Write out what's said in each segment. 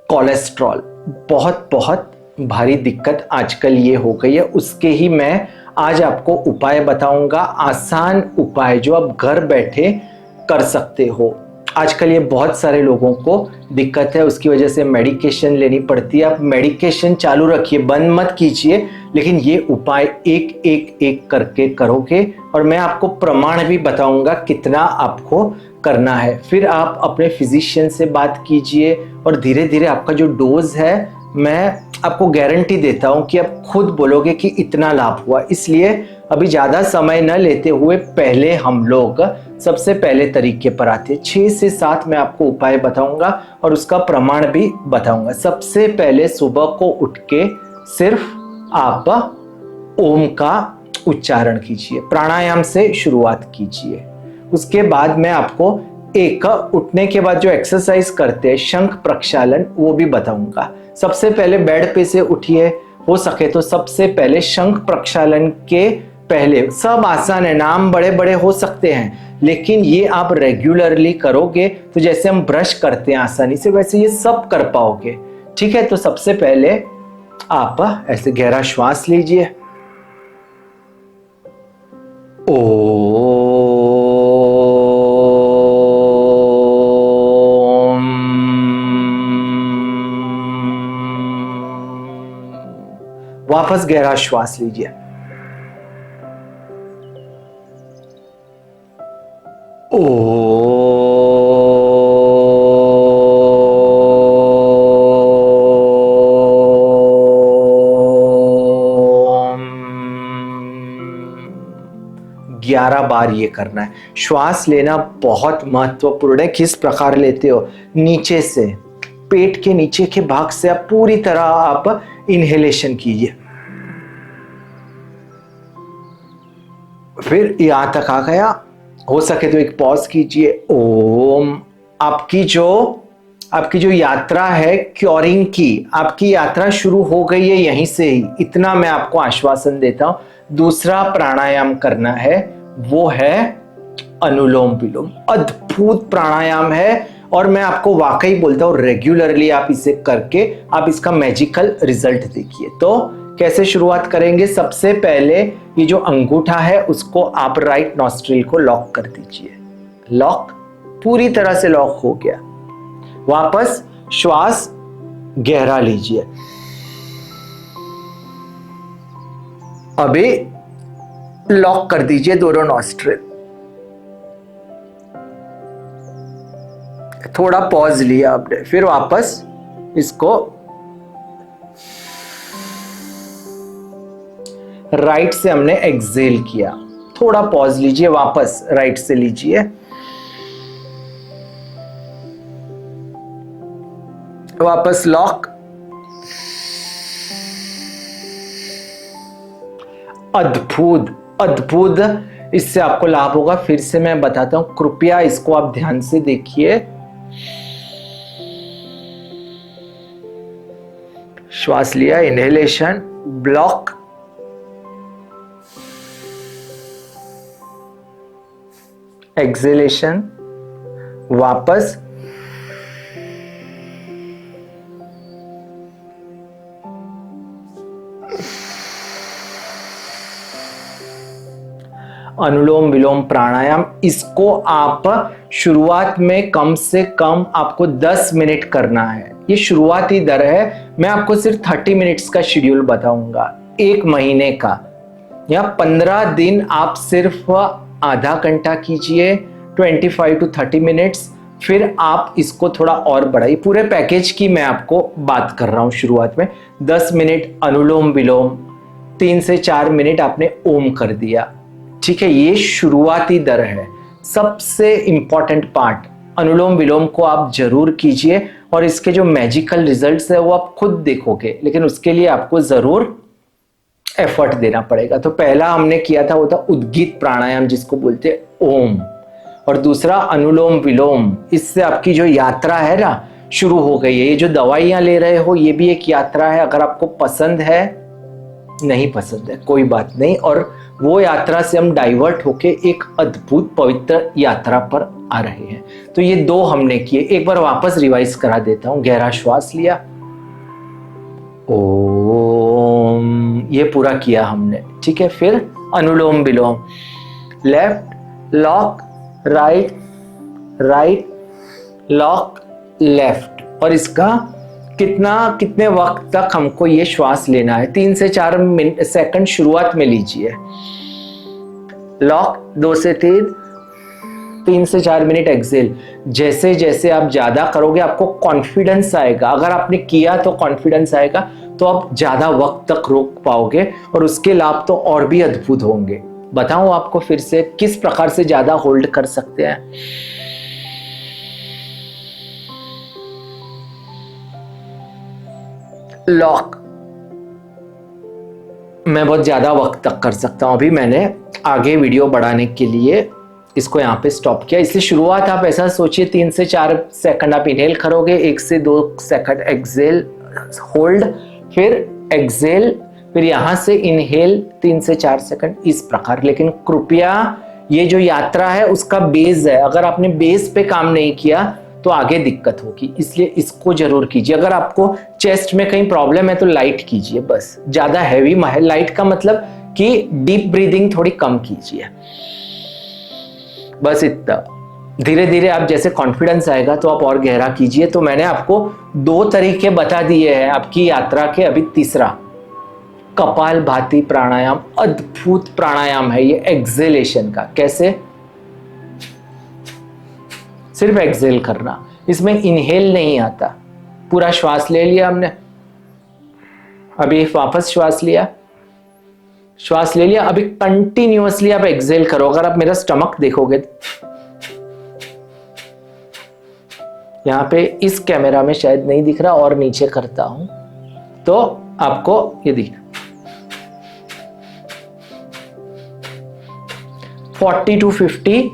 Cholesterol, बहुत बहुत भारी दिक्कत आजकल ये हो गई है। उसके ही मैं आज आपको उपाय बताऊंगा, आसान उपाय जो आप घर बैठे कर सकते हो। आजकल ये बहुत सारे लोगों को दिक्कत है, उसकी वजह से मेडिकेशन लेनी पड़ती है। आप मेडिकेशन चालू रखिए, बंद मत कीजिए, लेकिन ये उपाय एक एक एक करके करोगे और मैं आपको प्रमाण भी बताऊंगा कितना आपको करना है। फिर आप अपने फिजिशियन से बात कीजिए और धीरे धीरे आपका जो डोज है मैं आपको गारंटी देता हूं कि आप खुद बोलोगे कि इतना लाभ हुआ। इसलिए अभी ज़्यादा समय न लेते हुए पहले हम लोग सबसे पहले तरीके पर आते हैं। 6 से 7 मैं आपको उपाय बताऊंगा और उसका प्रमाण भी बताऊंगा। सबसे पहले सुबह को उठ के सिर्फ आप ओम का उच्चारण कीजिए, प्राणायाम से शुरुआत कीजिए। उसके बाद मैं आपको एक उठने के बाद जो एक्सरसाइज करते हैं शंख प्रक्षालन, वो भी बताऊंगा। सबसे पहले बेड पे से उठिए, हो सके तो सबसे पहले शंख प्रक्षालन के पहले, सब आसान है, नाम बड़े बड़े हो सकते हैं, लेकिन ये आप रेगुलरली करोगे तो जैसे हम ब्रश करते हैं आसानी से, वैसे ये सब कर पाओगे। ठीक है, तो सबसे पहले आप ऐसे गहरा श्वास लीजिए, वापस गहरा श्वास लीजिए, ग्यारह बार ये करना है। श्वास लेना बहुत महत्वपूर्ण है। किस प्रकार लेते हो? नीचे से, पेट के नीचे के भाग से आप पूरी तरह आप इनहेलेशन कीजिए। फिर यहां तक आ गया, हो सके तो एक पॉज कीजिए। ओम। आपकी जो यात्रा है क्योरिंग की, आपकी यात्रा शुरू हो गई है यहीं से ही, इतना मैं आपको आश्वासन देता हूं। दूसरा प्राणायाम करना है, वो है अनुलोम विलोम। अद्भुत प्राणायाम है और मैं आपको वाकई बोलता हूं रेगुलरली आप इसे करके आप इसका मैजिकल रिजल्ट देखिए। तो कैसे शुरुआत करेंगे? सबसे पहले ये जो अंगूठा है उसको आप राइट नॉस्ट्रिल को लॉक कर दीजिए। लॉक, पूरी तरह से लॉक हो गया। वापस श्वास गहरा लीजिए। अभी लॉक कर दीजिए दोनों नॉस्ट्रिल। थोड़ा पॉज लिया आपने, फिर वापस इसको राइट से हमने एक्सेल किया। थोड़ा पॉज लीजिए, वापस राइट से लीजिए, वापस लॉक। अद्भुत अद्भुत, इससे आपको लाभ होगा। फिर से मैं बताता हूं, कृपया इसको आप ध्यान से देखिए। श्वास लिया, इनहेलेशन, ब्लॉक, एक्सेलेशन, वापस, अनुलोम विलोम प्राणायाम। इसको आप शुरुआत में कम से कम आपको 10 मिनट करना है। ये शुरुआती दर है। मैं आपको सिर्फ 30 मिनट्स का शेड्यूल बताऊंगा, 1 महीने का या 15 दिन आप सिर्फ आधा घंटा कीजिए, 25 to 30 मिनट्स। फिर आप इसको थोड़ा और बढ़ाइए। पूरे पैकेज की मैं आपको बात कर रहा हूं। शुरुआत में 10 मिनट अनुलोम विलोम, 3 से 4 मिनट आपने ओम कर दिया। ठीक है, ये शुरुआती दर है। सबसे इंपॉर्टेंट पार्ट, अनुलोम विलोम को आप जरूर कीजिए और इसके जो मैजिकल रिजल्ट्स है वो आप खुद देखोगे, लेकिन उसके लिए आपको जरूर एफर्ट देना पड़ेगा। तो पहला हमने किया था वो था उद्गीत प्राणायाम, जिसको बोलते हैं ओम, और दूसरा अनुलोम विलोम। इससे आपकी जो यात्रा है ना शुरू हो गई है। ये जो दवाइयां ले रहे हो ये भी एक यात्रा है। अगर आपको पसंद है, नहीं पसंद है, कोई बात नहीं, और वो यात्रा से हम डाइवर्ट होके एक अद्भुत पवित्र यात्रा पर आ रहे हैं। तो ये 2 हमने किए, एक बार वापस रिवाइज करा देता हूं। गहरा श्वास लिया, ओम, ये पूरा किया हमने, ठीक है। फिर अनुलोम विलोम, left lock, right right lock, left. और इसका कितने वक्त तक हमको ये श्वास लेना है? 3 से 4 सेकंड शुरुआत में लीजिए, लॉक 2 से 3 से 4 मिनट एक्सेल। जैसे जैसे आप ज्यादा करोगे आपको कॉन्फिडेंस आएगा, अगर आपने किया तो कॉन्फिडेंस आएगा, तो आप ज्यादा वक्त तक रोक पाओगे और उसके लाभ तो और भी अद्भुत होंगे। बताऊं आपको फिर से किस प्रकार से ज्यादा होल्ड कर सकते हैं? लॉक मैं बहुत ज्यादा वक्त तक कर सकता हूं। अभी मैंने आगे वीडियो बढ़ाने के लिए इसको यहाँ पे स्टॉप किया, इसलिए शुरुआत आप ऐसा सोचिए 3 से 4 सेकंड आप इनहेल करोगे, 1 से 2 सेकंड एक्सेल होल्ड, फिर एक्सेल, फिर यहां से इनहेल 3 से 4 सेकंड, इस प्रकार। लेकिन कृपया ये जो यात्रा है उसका बेस है, अगर आपने बेस पे काम नहीं किया तो आगे दिक्कत होगी, इसलिए इसको जरूर कीजिए। अगर आपको चेस्ट में कहीं प्रॉब्लम है तो लाइट कीजिए, बस ज्यादा हैवी। लाइट का मतलब कि डीप ब्रीदिंग थोड़ी कम कीजिए, बस इतना। धीरे धीरे आप जैसे कॉन्फिडेंस आएगा तो आप और गहरा कीजिए। तो मैंने आपको 2 तरीके बता दिए हैं आपकी यात्रा के, अभी तीसरा कपालभाति प्राणायाम, अद्भुत प्राणायाम है ये एक्सेलेशन का। कैसे? सिर्फ एक्सेल करना, इसमें इनहेल नहीं आता। पूरा श्वास ले लिया हमने, अभी वापस श्वास लिया, श्वास ले लिया, अभी कंटिन्यूअसली आप एक्सेल करो। अगर आप मेरा स्टमक देखोगे, यहां पे इस कैमरा में शायद नहीं दिख रहा, और नीचे करता हूं तो आपको ये दिख 40 to 50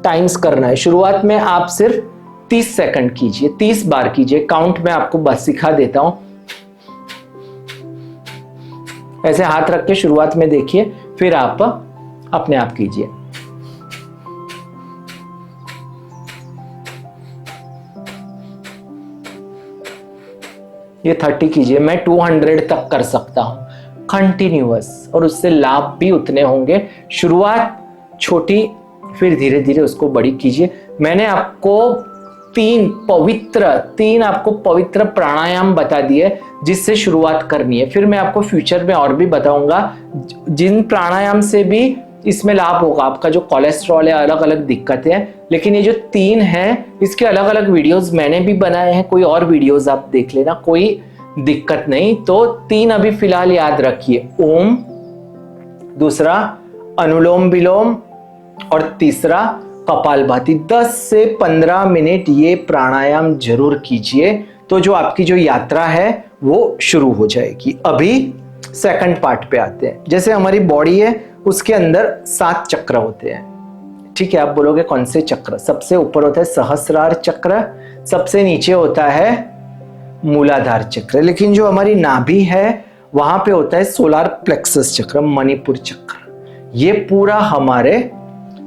टाइम्स करना है। शुरुआत में आप सिर्फ 30 सेकंड कीजिए, 30 बार कीजिए। काउंट में आपको बस सिखा देता हूं, ऐसे हाथ रख के शुरुआत में देखिए, फिर आप अपने आप कीजिए। ये 30 कीजिए, मैं 200 तक कर सकता हूं कंटिन्यूअस, और उससे लाभ भी उतने होंगे। शुरुआत छोटी, फिर धीरे धीरे उसको बड़ी कीजिए। मैंने आपको 3 आपको पवित्र प्राणायाम बता दिए जिससे शुरुआत करनी है। फिर मैं आपको फ्यूचर में और भी बताऊंगा जिन प्राणायाम से भी इसमें लाभ होगा। आपका जो कोलेस्ट्रॉल है, अलग अलग दिक्कतें हैं, लेकिन ये जो 3 हैं इसके अलग अलग वीडियोस मैंने भी बनाए हैं, कोई और वीडियोस आप देख लेना, कोई दिक्कत नहीं। तो 3 अभी फिलहाल याद रखिए, ओम, दूसरा अनुलोम विलोम, और तीसरा कपालभाति। 10 से 15 मिनट ये प्राणायाम जरूर कीजिए, तो जो आपकी जो यात्रा है वो शुरू हो जाएगी। अभी सेकंड पार्ट पे आते हैं। जैसे हमारी बॉडी है उसके अंदर 7 चक्र होते हैं, ठीक है। आप बोलोगे कौन से चक्र? सबसे ऊपर होता है सहस्रार चक्र, सबसे नीचे होता है मूलाधार चक्र, लेकिन जो हमारी नाभि है वहां पे होता है सोलार प्लेक्सस चक्र, मणिपुर चक्र। ये पूरा हमारे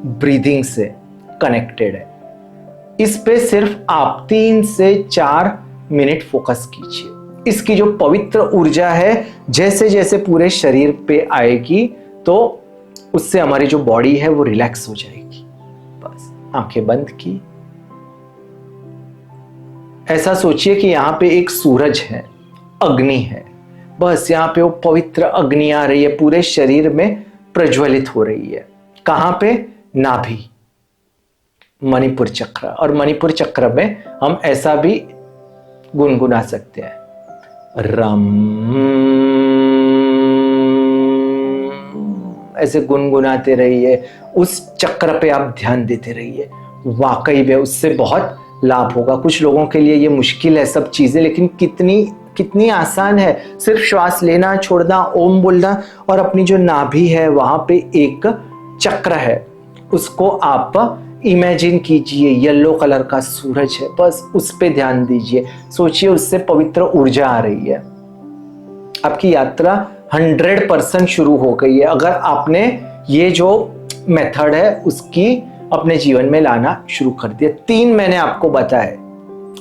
ब्रीदिंग से कनेक्टेड है। इस पे सिर्फ आप 3 से 4 मिनट फोकस कीजिए। इसकी जो पवित्र ऊर्जा है जैसे जैसे पूरे शरीर पे आएगी तो उससे हमारी जो बॉडी है वो रिलैक्स हो जाएगी। बस आंखें बंद की, ऐसा सोचिए कि यहां पे एक सूरज है, अग्नि है, बस यहां पे वो पवित्र अग्नि आ रही है, पूरे शरीर में प्रज्वलित हो रही है। कहां पे? नाभि, मणिपुर चक्र। और मणिपुर चक्र में हम ऐसा भी गुनगुना सकते हैं, रम, ऐसे गुनगुनाते रहिए, उस चक्र पे आप ध्यान देते रहिए। वाकई में उससे बहुत लाभ होगा। कुछ लोगों के लिए ये मुश्किल है सब चीजें, लेकिन कितनी आसान है। सिर्फ श्वास लेना, छोड़ना, ओम बोलना, और अपनी जो नाभि है वहां पे एक चक्र है, उसको आप इमेजिन कीजिए, येलो कलर का सूरज है, बस उस पे ध्यान दीजिए। सोचिए उससे पवित्र ऊर्जा आ रही है। आपकी यात्रा 100% शुरू हो गई है अगर आपने ये जो मेथड है उसकी अपने जीवन में लाना शुरू कर दिया। 3 मैंने आपको बताए,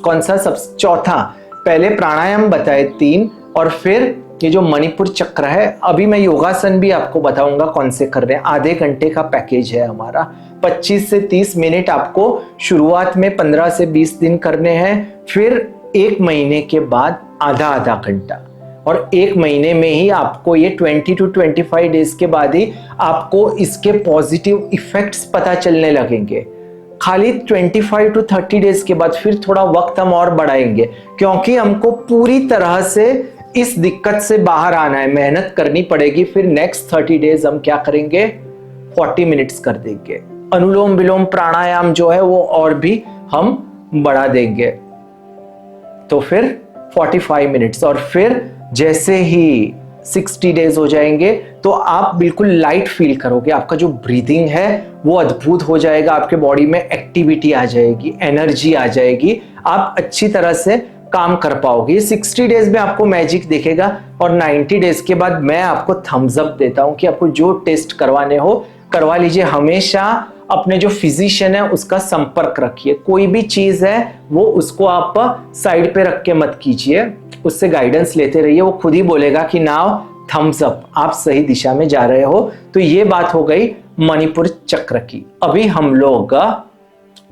कौन सा सब चौथा, पहले प्राणायाम बताए 3, और फिर ये जो मणिपुर चक्र है, अभी मैं योगासन भी आपको बताऊंगा कौन से कर रहे हैं। आधे घंटे का पैकेज है हमारा, 25 से 30 मिनट आपको शुरुआत में 15 से 20 दिन करने हैं, फिर 1 महीने के बाद आधा आधा घंटा, और 1 महीने में ही आपको ये 20 to 25 डेज के बाद ही आपको इसके पॉजिटिव इफेक्ट्स पता चलने लगेंगे। खाली 25 to 30 डेज के बाद फिर थोड़ा वक्त हम और बढ़ाएंगे, क्योंकि हमको पूरी तरह से इस दिक्कत से बाहर आना है, मेहनत करनी पड़ेगी। फिर नेक्स्ट 30 डेज हम क्या करेंगे, 40 मिनट्स कर देंगे। अनुलोम विलोम प्राणायाम जो है वो और भी हम बढ़ा देंगे, तो फिर 45 मिनट्स, और फिर जैसे ही 60 डेज हो जाएंगे तो आप बिल्कुल लाइट फील करोगे, आपका जो ब्रीदिंग है वो अद्भुत हो जाएगा, आपके बॉडी में एक्टिविटी आ जाएगी, एनर्जी आ जाएगी, आप अच्छी तरह से काम कर पाओगे। ये 60 डेज में आपको मैजिक दिखेगा, और 90 डेज के बाद मैं आपको थम्स अप देता हूं कि आपको जो टेस्ट करवाने हो करवा लीजिए। हमेशा अपने जो फिजिशियन है उसका संपर्क रखिए, कोई भी चीज है वो उसको आप साइड पे रख के मत कीजिए, उससे गाइडेंस लेते रहिए, वो खुद ही बोलेगा कि नाउ थम्स अप, आप सही दिशा में जा रहे हो। तो ये बात हो गई मणिपुर चक्र की। अभी हम लोग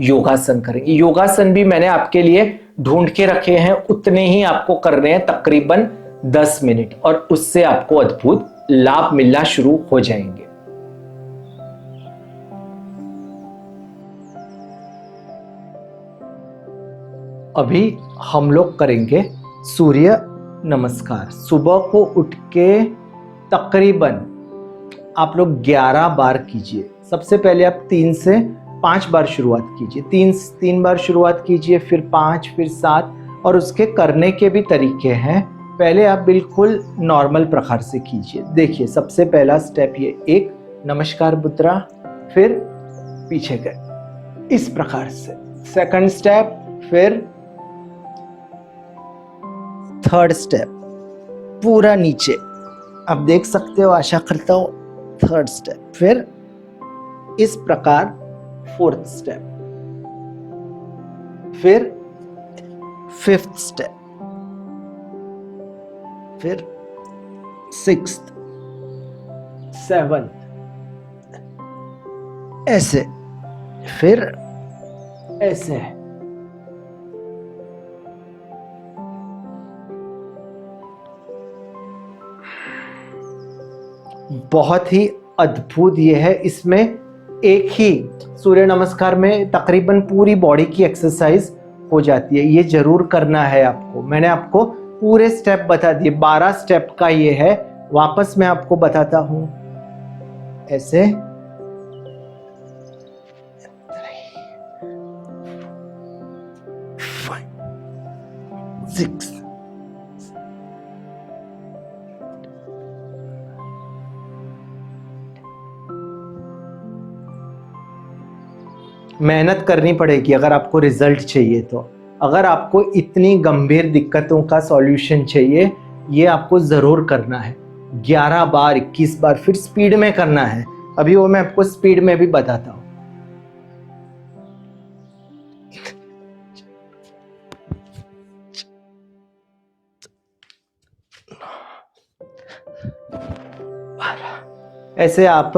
योगासन करेंगे। योगासन भी मैंने आपके लिए ढूंढ के रखे हैं, उतने ही आपको करने हैं, तकरीबन 10 मिनट, और उससे आपको अद्भुत लाभ मिलना शुरू हो जाएंगे। अभी हम लोग करेंगे सूर्य नमस्कार। सुबह को उठ के तकरीबन आप लोग 11 बार कीजिए। सबसे पहले आप 3 से 5 बार शुरुआत कीजिए, 3 बार शुरुआत कीजिए, फिर 5, फिर 7, और उसके करने के भी तरीके हैं। पहले आप बिल्कुल नॉर्मल प्रकार से कीजिए। देखिए, सबसे पहला स्टेप ये एक नमस्कार मुद्रा, फिर पीछे गए इस प्रकार से, सेकंड स्टेप, फिर थर्ड स्टेप पूरा नीचे, आप देख सकते हो, आशा करता हूं, थर्ड स्टेप, फिर इस प्रकार फोर्थ स्टेप, फिर फिफ्थ स्टेप, फिर सिक्स्थ, सेवंथ, ऐसे, फिर ऐसे, बहुत ही अद्भुत ये है। इसमें एक ही सूर्य नमस्कार में तकरीबन पूरी बॉडी की एक्सरसाइज हो जाती है। ये जरूर करना है आपको। मैंने आपको पूरे स्टेप बता दिए, 12 स्टेप का ये है। वापस मैं आपको बताता हूं, ऐसे, 6, मेहनत करनी पड़ेगी अगर आपको रिजल्ट चाहिए तो। अगर आपको इतनी गंभीर दिक्कतों का सॉल्यूशन चाहिए, ये आपको जरूर करना है। 11 बार, 21 बार, फिर स्पीड में करना है। अभी वो मैं आपको स्पीड में भी बताता हूं। ऐसे आप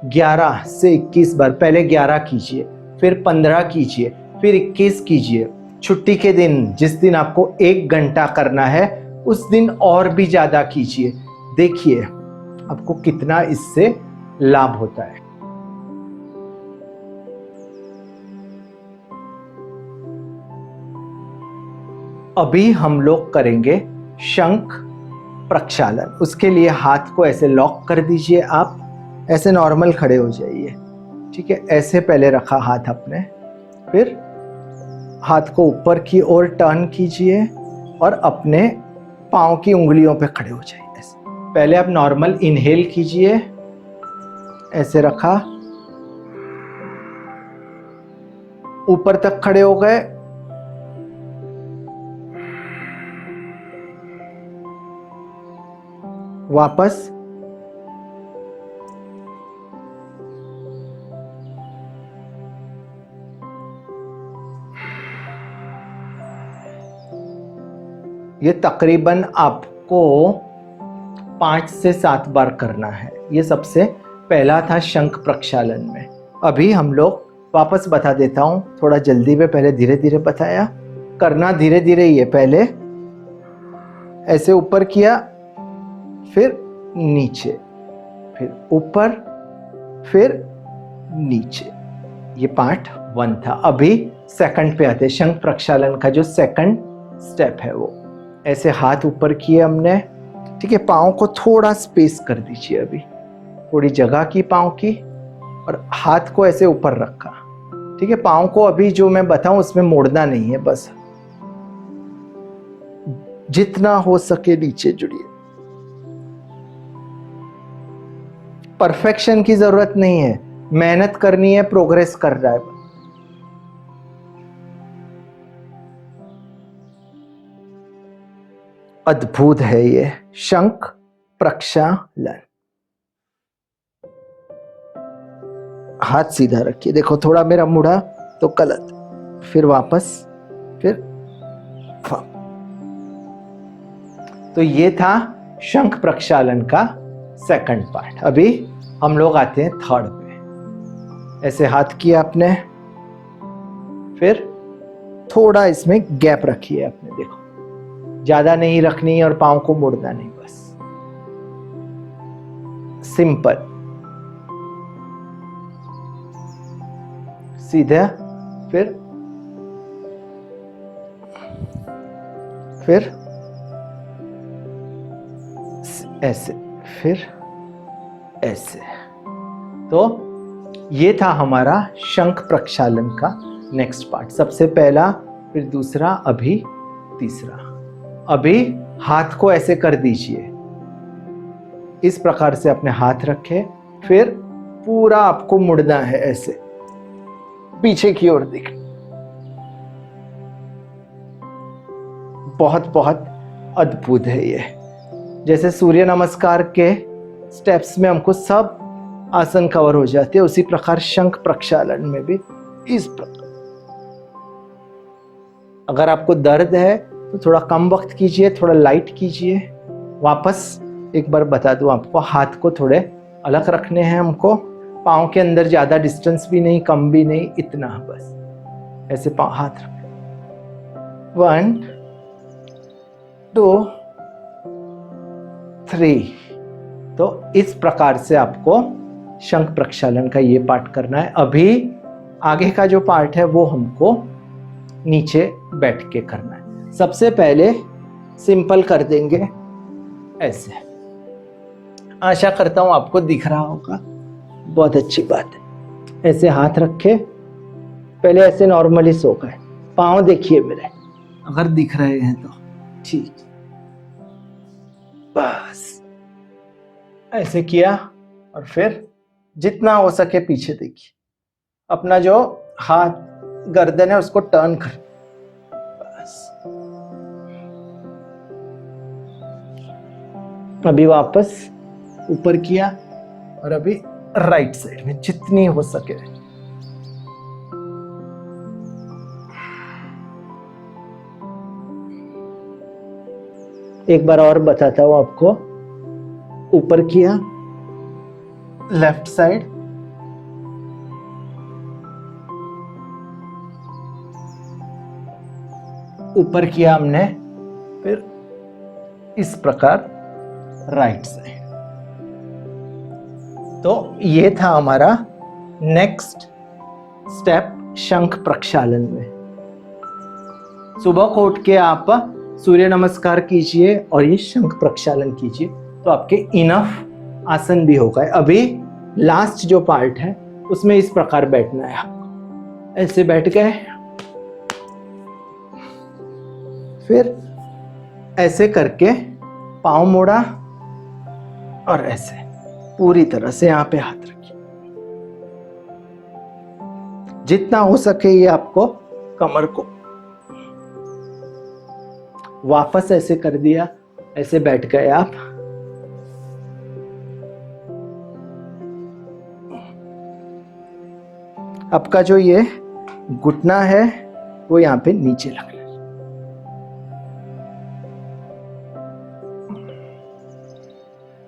11 से 21 बार, पहले 11 कीजिए, फिर 15 कीजिए, फिर 21 कीजिए। छुट्टी के दिन, जिस दिन आपको 1 घंटा करना है, उस दिन और भी ज्यादा कीजिए। देखिए आपको कितना इससे लाभ होता है। अभी हम लोग करेंगे शंख प्रक्षालन। उसके लिए हाथ को ऐसे लॉक कर दीजिए, आप ऐसे नॉर्मल खड़े हो जाइए, ठीक है। ऐसे पहले रखा हाथ अपने, फिर हाथ को ऊपर की ओर टर्न कीजिए और अपने पांव की उंगलियों पे खड़े हो जाइए। ऐसे पहले आप नॉर्मल इनहेल कीजिए, ऐसे रखा, ऊपर तक खड़े हो गए, वापस, ये तकरीबन आपको 5 से 7 बार करना है। ये सबसे पहला था शंख प्रक्षालन में। अभी हम लोग वापस बता देता हूँ, थोड़ा जल्दी में, पहले धीरे धीरे बताया। करना धीरे धीरे ही है। पहले ऐसे ऊपर किया, फिर नीचे, फिर ऊपर, फिर नीचे। ये पार्ट 1 था। अभी सेकंड पे आते हैं। शंख प्रक्षालन का जो सेकंड स्टेप है वो ऐसे हाथ ऊपर किए हमने, ठीक है। पाँव को थोड़ा स्पेस कर दीजिए, अभी थोड़ी जगह की पाँव की, और हाथ को ऐसे ऊपर रखा, ठीक है। पाँव को अभी जो मैं बताऊं उसमें मोड़ना नहीं है, बस जितना हो सके नीचे जुड़िए। परफेक्शन की जरूरत नहीं है, मेहनत करनी है, प्रोग्रेस कर रहा है। अद्भुत है ये शंख प्रक्षालन। हाथ सीधा रखिए, देखो थोड़ा मेरा मुड़ा तो गलत, फिर वापस, फिर तो ये था शंख प्रक्षालन का सेकंड पार्ट। अभी हम लोग आते हैं थर्ड पे। ऐसे हाथ किया आपने, फिर थोड़ा इसमें गैप रखिए आपने, देखो ज्यादा नहीं रखनी और पाँव को मोड़ना नहीं, बस सिंपल सीधा, फिर ऐसे, फिर ऐसे। तो ये था हमारा शंख प्रक्षालन का नेक्स्ट पार्ट। सबसे पहला, फिर दूसरा, अभी तीसरा। अभी हाथ को ऐसे कर दीजिए, इस प्रकार से अपने हाथ रखे, फिर पूरा आपको मुड़ना है, ऐसे पीछे की ओर दिख। बहुत बहुत अद्भुत है ये। जैसे सूर्य नमस्कार के स्टेप्स में हमको सब आसन कवर हो जाते हैं, उसी प्रकार शंख प्रक्षालन में भी इस प्रकार। अगर आपको दर्द है तो थोड़ा कम वक्त कीजिए, थोड़ा लाइट कीजिए। वापस एक बार बता दूं आपको, हाथ को थोड़े अलग रखने हैं हमको, पाँव के अंदर ज्यादा डिस्टेंस भी नहीं, कम भी नहीं, इतना बस। ऐसे पाँव हाथ रख, 1 2 3। तो इस प्रकार से आपको शंख प्रक्षालन का ये पार्ट करना है। अभी आगे का जो पार्ट है वो हमको नीचे बैठ के करना है। सबसे पहले सिंपल कर देंगे ऐसे। आशा करता हूं आपको दिख रहा होगा, बहुत अच्छी बात है। ऐसे हाथ रखे, पहले ऐसे नॉर्मली सो गए, पाँव देखिए मेरे, अगर दिख रहे हैं तो ठीक, बस ऐसे किया। और फिर जितना हो सके पीछे देखिए, अपना जो हाथ गर्दन है उसको टर्न कर, बस। अभी वापस ऊपर किया, और अभी राइट साइड में जितनी हो सके। एक बार और बताता हूं आपको। ऊपर किया लेफ्ट साइड, ऊपर किया हमने, फिर इस प्रकार राइट साइड। तो ये था हमारा नेक्स्ट स्टेप शंख प्रक्षालन में। सुबह को उठ के आप सूर्य नमस्कार कीजिए और ये शंख प्रक्षालन कीजिए, तो आपके इनफ आसन भी हो गए। अभी लास्ट जो पार्ट है उसमें इस प्रकार बैठना है आपको। ऐसे बैठ गए, फिर ऐसे करके पाँव मोड़ा और ऐसे पूरी तरह से यहाँ पे हाथ रखिए। जितना हो सके ये आपको कमर को वापस ऐसे कर दिया, ऐसे बैठ गए आप। आपका जो ये घुटना है वो यहाँ पे नीचे लगना है।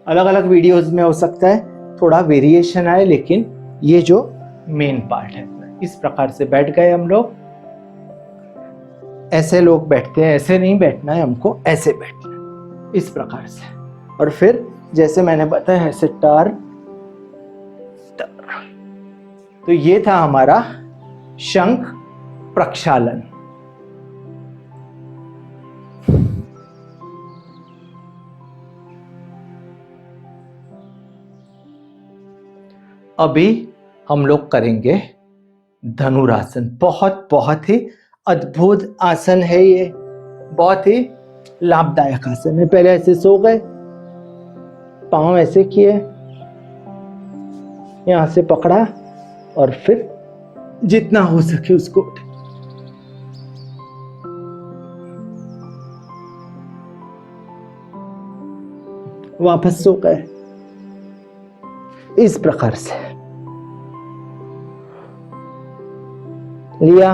अलग अलग वीडियोस में हो सकता है थोड़ा वेरिएशन आए, लेकिन ये जो मेन पार्ट है, इस प्रकार से बैठ गए हम लोग। ऐसे लोग बैठते हैं, ऐसे नहीं बैठना है हमको, ऐसे बैठना है इस प्रकार से। और फिर जैसे मैंने बताया ऐसे टर्न। तो ये था हमारा शंख प्रक्षालन। अभी हम लोग करेंगे धनुरासन। बहुत बहुत ही अद्भुत आसन है ये, बहुत ही लाभदायक आसन है। पहले ऐसे सो गए, पांव ऐसे किए, यहां से पकड़ा और फिर जितना हो सके उसको उठे। वापस सो गए इस प्रकार से। लिया,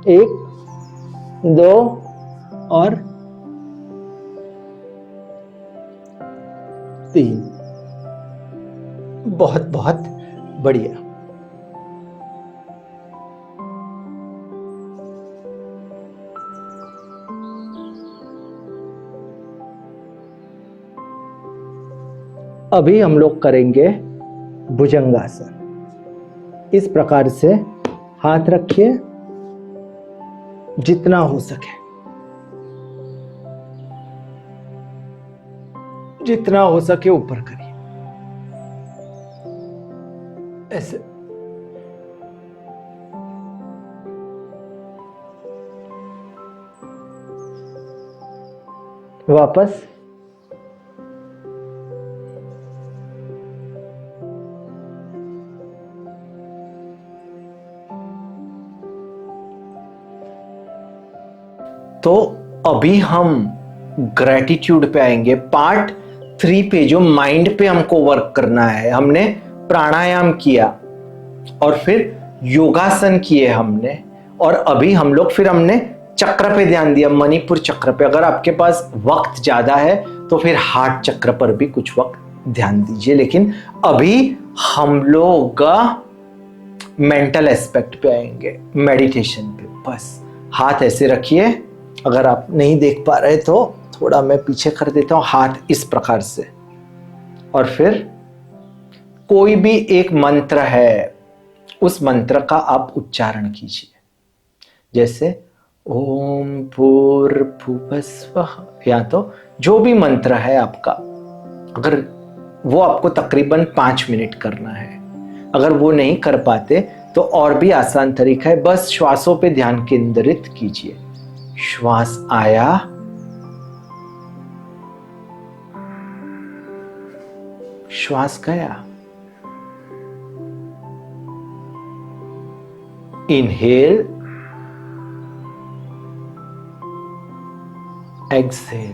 1 2 और 3। बहुत बहुत बढ़िया। अभी हम लोग करेंगे भुजंगासन। इस प्रकार से हाथ रखिए, जितना हो सके, जितना हो सके ऊपर करिए ऐसे। वापस, तो अभी हम ग्रेटिट्यूड पे आएंगे। पार्ट 3 पे जो माइंड पे हमको वर्क करना है, हमने प्राणायाम किया और फिर योगासन किए हमने, और अभी हम लोग फिर हमने चक्र पे ध्यान दिया, मणिपुर चक्र पे। अगर आपके पास वक्त ज्यादा है तो फिर हार्ट चक्र पर भी कुछ वक्त ध्यान दीजिए, लेकिन अभी हम लोग मेंटल एस्पेक्ट पे आएंगे, मेडिटेशन पे। बस हाथ ऐसे रखिए, अगर आप नहीं देख पा रहे तो थोड़ा मैं पीछे कर देता हूं, हाथ इस प्रकार से। और फिर कोई भी एक मंत्र है, उस मंत्र का आप उच्चारण कीजिए, जैसे ओम भूर्भुवस्वः, या तो जो भी मंत्र है आपका। अगर वो आपको तकरीबन 5 मिनट करना है, अगर वो नहीं कर पाते तो और भी आसान तरीका है, बस श्वासों पे ध्यान केंद्रित कीजिए। श्वास आया, श्वास गया। Inhale, exhale.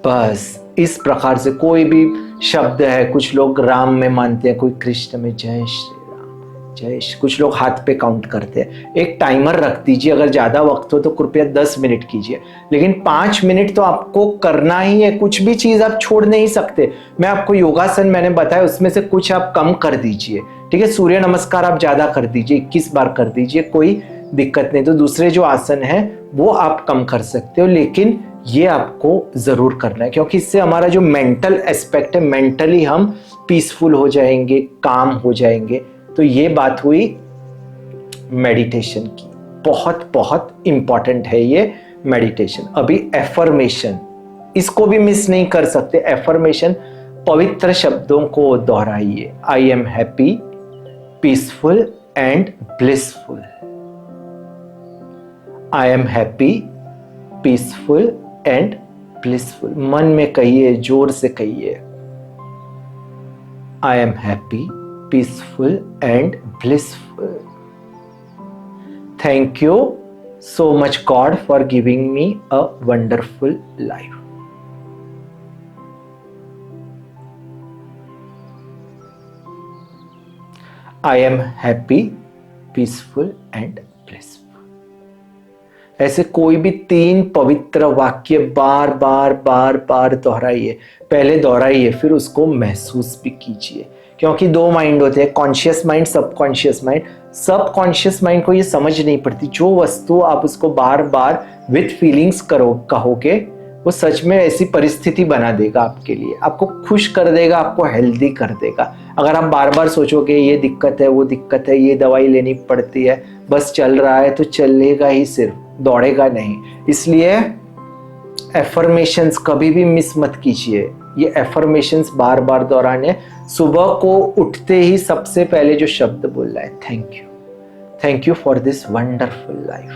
बस इस प्रकार से कोई भी शब्द है, कुछ लोग राम में मानते हैं, कोई कृष्ण में, जय श्री राम, जय श्री, कुछ लोग हाथ पे काउंट करते हैं। एक टाइमर रख दीजिए, अगर ज्यादा वक्त हो तो कृपया 10 मिनट कीजिए, लेकिन 5 मिनट तो आपको करना ही है। कुछ भी चीज आप छोड़ नहीं सकते। मैं आपको योगासन मैंने बताया, उसमें से कुछ आप कम कर दीजिए, ठीक है। सूर्य नमस्कार आप ज्यादा कर दीजिए, 21 बार कर दीजिए, कोई दिक्कत नहीं। तो दूसरे जो आसन है वो आप कम कर सकते हो, लेकिन ये आपको जरूर करना है, क्योंकि इससे हमारा जो मेंटल एस्पेक्ट है, मेंटली हम पीसफुल हो जाएंगे, काम हो जाएंगे। तो ये बात हुई मेडिटेशन की। बहुत बहुत इंपॉर्टेंट है ये मेडिटेशन। अभी एफर्मेशन, इसको भी मिस नहीं कर सकते। एफर्मेशन, पवित्र शब्दों को दोहराइए। I am happy, peaceful and blissful. I am happy, peaceful and blissful. मन में कहिए, जोर से कहिए, I am happy, peaceful and blissful. Thank you so much God for giving me a wonderful life. I am happy, peaceful and blissful. ऐसे कोई भी 3 पवित्र वाक्य बार बार बार बार दोहराइए। पहले दोहराइए, फिर उसको महसूस भी कीजिए, क्योंकि 2 माइंड होते हैं, conscious mind, subconscious mind. Subconscious mind को ये समझ नहीं पड़ती, जो वस्तु आप उसको बार बार विथ फीलिंग्स कहोगे, वो सच में ऐसी परिस्थिति बना देगा आपके लिए, आपको खुश कर देगा, आपको हेल्दी कर देगा। अगर आप बार बार सोचोगे ये दिक्कत है, वो दिक्कत है, ये दवाई लेनी पड़ती है, बस चल रहा है, तो चलेगा ही, सिर्फ दौड़ेगा नहीं। इसलिए एफर्मेशंस कभी भी मिस मत कीजिए। ये एफर्मेशंस बार बार दोहराने। सुबह को उठते ही सबसे पहले जो शब्द बोलना है, thank you for this wonderful life,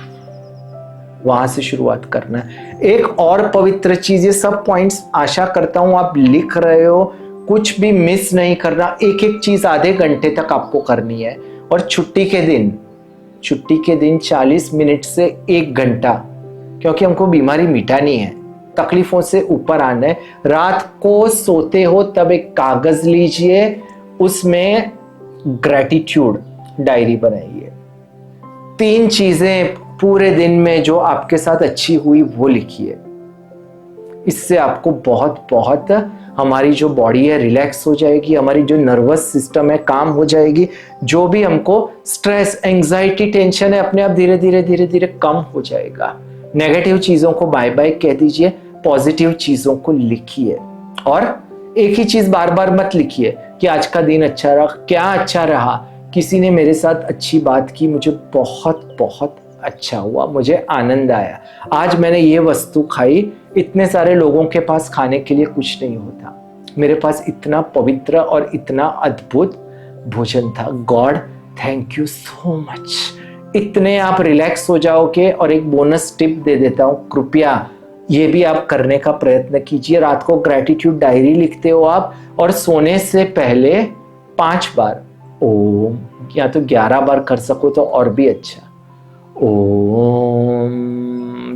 वहां से शुरुआत करना है। एक और पवित्र चीज, ये सब पॉइंट्स आशा करता हूं आप लिख रहे हो, कुछ भी मिस नहीं करना। एक एक चीज आधे घंटे तक आपको करनी है। और छुट्टी के दिन 40 मिनट से 1 घंटा, क्योंकि हमको बीमारी मिटानी है, तकलीफों से ऊपर आना है। रात को सोते हो तब एक कागज लीजिए, उसमें ग्रैटिट्यूड डायरी बनाइए। 3 चीजें पूरे दिन में जो आपके साथ अच्छी हुई वो लिखिए। इससे आपको बहुत बहुत हमारी जो बॉडी है रिलैक्स हो जाएगी, हमारी जो नर्वस सिस्टम है काम हो जाएगी, जो भी हमको स्ट्रेस, एंजाइटी, टेंशन है, अपने आप धीरे धीरे कम हो जाएगा। नेगेटिव चीजों को बाय बाय कह दीजिए, पॉजिटिव चीजों को लिखिए। और एक ही चीज बार बार मत लिखिए कि आज का दिन अच्छा रहा, क्या अच्छा रहा, किसी ने मेरे साथ अच्छी बात की, मुझे बहुत बहुत अच्छा हुआ, मुझे आनंद आया, आज मैंने ये वस्तु खाई, इतने सारे लोगों के पास खाने के लिए कुछ नहीं होता, मेरे पास इतना पवित्र और इतना अद्भुत भोजन था, God thank you so much. इतने आप रिलैक्स हो जाओगे। और एक बोनस टिप दे देता हूं, कृपया ये भी आप करने का प्रयत्न कीजिए। रात को ग्रैटिट्यूड डायरी लिखते हो आप, और सोने से पहले 5 बार ओम, या तो 11 बार कर सको तो और भी अच्छा, ओम।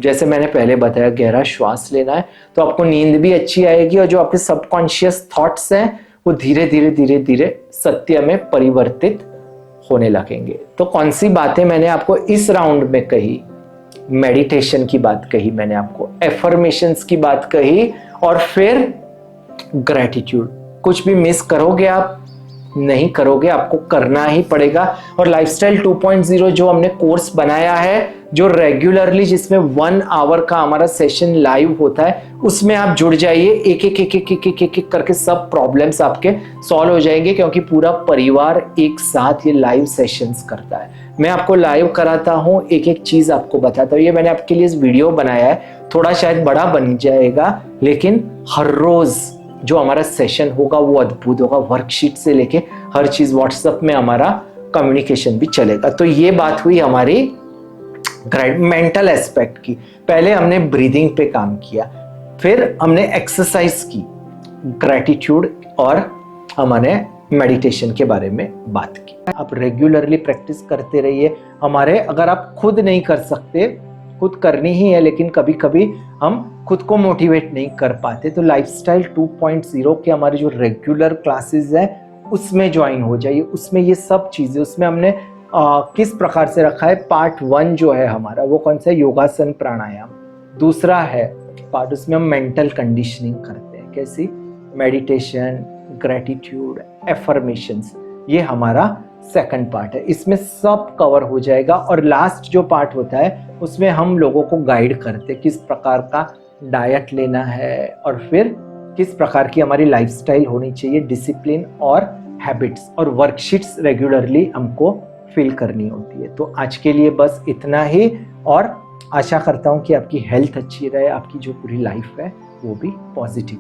जैसे मैंने पहले बताया, गहरा श्वास लेना है तो आपको नींद भी अच्छी आएगी, और जो आपके सबकॉन्शियस थॉट्स हैं वो धीरे धीरे सत्य में परिवर्तित होने लगेंगे। तो कौन सी बातें मैंने आपको इस राउंड में कही? मेडिटेशन की बात कही मैंने आपको, एफर्मेशंस की बात कही, और फिर ग्रैटिट्यूड। कुछ भी मिस करोगे आप? नहीं करोगे, आपको करना ही पड़ेगा। और लाइफस्टाइल 2.0 जो हमने कोर्स बनाया है, जो रेगुलरली, जिसमें 1 आवर का हमारा सेशन लाइव होता है, उसमें आप जुड़ जाइए। एक करके सब प्रॉब्लम्स आपके सॉल्व हो जाएंगे, क्योंकि पूरा परिवार एक साथ ये लाइव सेशंस करता है। मैं आपको लाइव कराता हूँ, एक एक चीज आपको बताता हूँ। ये मैंने आपके लिए इस वीडियो बनाया है, थोड़ा शायद बड़ा बन जाएगा, लेकिन हर रोज जो हमारा सेशन होगा वो अद्भुत होगा। वर्कशीट से लेके हर चीज, व्हाट्सएप में हमारा कम्युनिकेशन भी चलेगा। तो ये बात हुई हमारी मेंटल एस्पेक्ट की। पहले हमने ब्रीदिंग पे काम किया, फिर हमने एक्सरसाइज की, ग्रैटिट्यूड, और हमने मेडिटेशन के बारे में बात की। आप रेगुलरली प्रैक्टिस करते रहिए। हमारे, अगर आप खुद नहीं कर सकते, खुद करनी ही है, लेकिन कभी कभी हम खुद को मोटिवेट नहीं कर पाते, तो लाइफस्टाइल 2.0 के हमारे जो रेगुलर क्लासेस हैं उसमें ज्वाइन हो जाइए। उसमें ये सब चीजें, उसमें हमने किस प्रकार से रखा है, पार्ट 1 जो है हमारा, वो कौन सा है, योगासन प्राणायाम। दूसरा है पार्ट, उसमें हम मेंटल कंडीशनिंग करते हैं, कैसी, मेडिटेशन, ग्रैटिट्यूड, एफर्मेशंस, ये हमारा सेकंड पार्ट है। इसमें सब कवर हो जाएगा। और लास्ट जो पार्ट होता है उसमें हम लोगों को गाइड करते हैं किस प्रकार का डाइट लेना है, और फिर किस प्रकार की हमारी लाइफस्टाइल होनी चाहिए, डिसिप्लिन और हैबिट्स, और वर्कशीट्स रेगुलरली हमको फिल करनी होती है। तो आज के लिए बस इतना ही, और आशा करता हूँ कि आपकी हेल्थ अच्छी रहे, आपकी जो पूरी लाइफ है वो भी पॉजिटिव।